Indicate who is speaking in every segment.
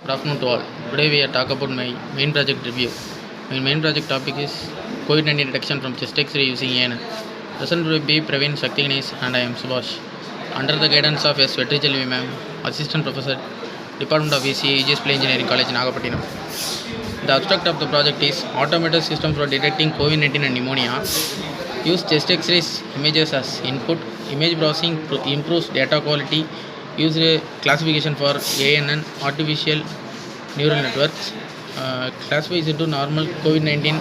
Speaker 1: Good afternoon to all. Today we are talk about my main project review. My main project topic is COVID-19 detection from chest X-ray using ANN. Present will be Praveen Shakti Ganesh and I am Subhash. Under the guidance of S. Vetrijalvi ma'am, Assistant Professor, Department of ECE, EGS Play Engineering College, Nagapattinam. The abstract of the project is automated system for detecting COVID-19 and pneumonia. Use chest X-rays images as input. Image browsing improves data quality. Use classification for ANN, artificial neural networks. Classifies into normal COVID-19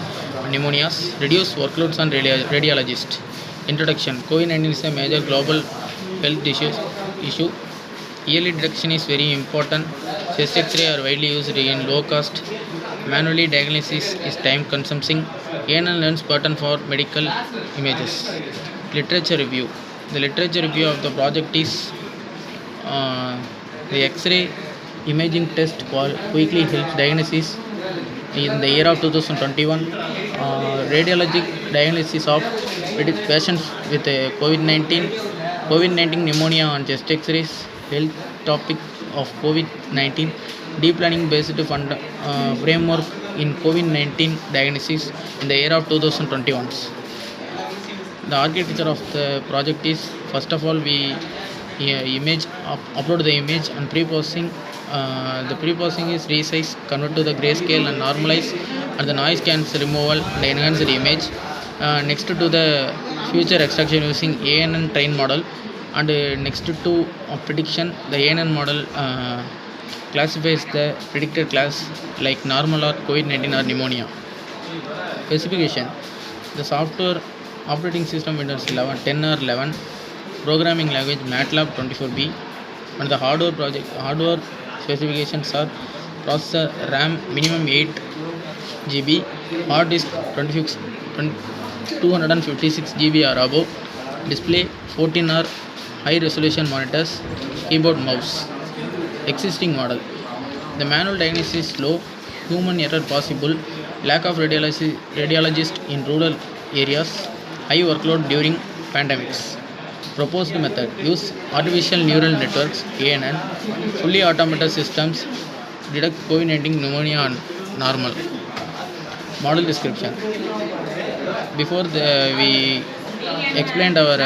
Speaker 1: pneumonias. Reduce workloads on radiologists. Introduction. COVID-19 is a major global health issue. Early detection is very important. Chest X-ray are widely used in low cost. Manually diagnosis is time consuming. ANN learns pattern for medical images. Literature review. The literature review of the project is the X-ray imaging test quickly helps diagnosis in the year of 2021. Radiologic diagnosis of patients with COVID-19 pneumonia on chest X-rays. Health topic of COVID-19. Deep learning based framework in COVID-19 diagnosis in the year of 2021. The architecture of the project is, first of all, we upload the image and pre-processing. The pre-processing is resize, convert to the grayscale and normalize, and the noise cancel removal and enhance the image. Next to the future extraction using ANN train model, and next to prediction, the ANN model classifies the predicted class like normal or COVID-19 or pneumonia. Specification: the software operating system Windows 10 or 11, programming language MATLAB 24B, and the hardware specifications are processor RAM minimum 8 GB, hard disk 256 GB or above, display 14 or high resolution monitors, keyboard, mouse. Existing model: the manual diagnosis is slow, human error possible, lack of radiologists in rural areas, high workload during pandemics. Proposed method: use artificial neural networks ANN, fully automated systems detect COVID-19 pneumonia and normal. Model description: before we explained our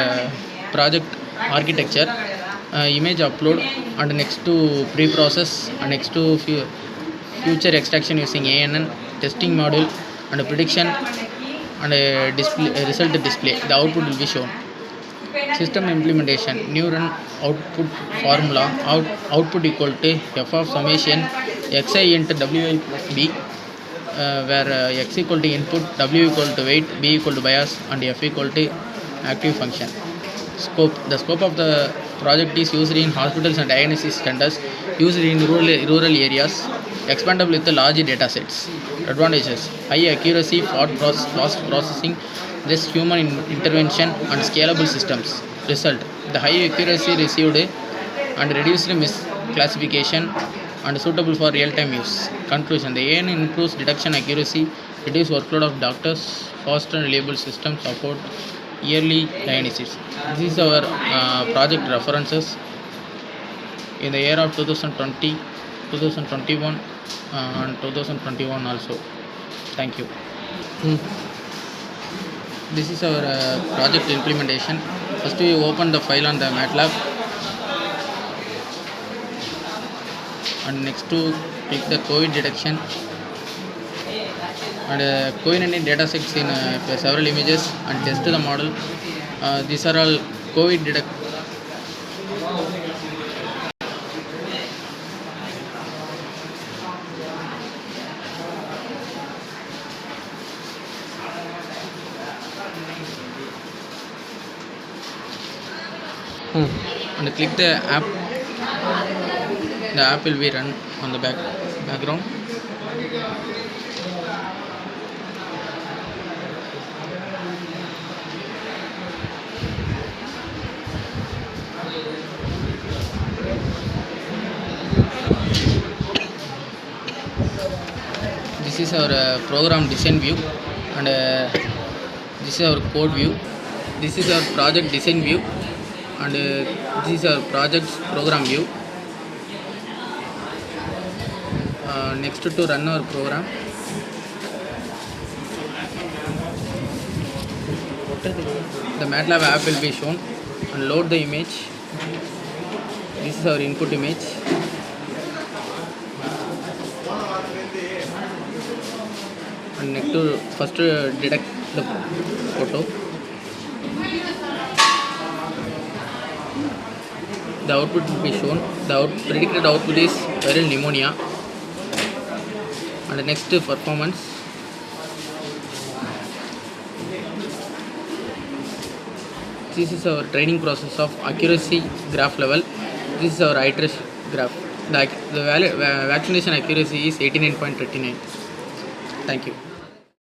Speaker 1: project architecture, image upload, and next to pre-process, and next to future extraction using ANN, testing module, and prediction, and result display. The output will be shown. System implementation: neuron output formula, output equal to f of summation xi into wi plus b, where x equal to input, w equal to weight, b equal to bias, and f equal to active function. Scope: the scope of the project is used in hospitals and diagnosis centers, used in rural areas, expandable with the large data sets. Advantages: high accuracy, fast processing, less human intervention, and scalable systems. Result: the high accuracy received and reduced misclassification and suitable for real-time use. Conclusion: the ANN improves detection accuracy, reduce workload of doctors, fast and reliable systems support yearly diagnosis. This is our project references in the year of 2020, 2021 and 2021 also. Thank you. This is our project implementation. First we open the file on the MATLAB, and next to click the COVID detection, and COVID-19 data sets in several images, and test the model. These are all COVID detect. And click the app. The app will be run on the background. This is our program design view, and this is our code view. This is our project design view, and this is our project's program view. Next, to run our program, the MATLAB app will be shown and load the image. This is our input image. And next, to first detect the photo. The output will be shown. The predicted output is viral pneumonia. And the next, performance. This is our training process of accuracy graph level. This is our iteration graph. The vaccination accuracy is 89.39. Thank you.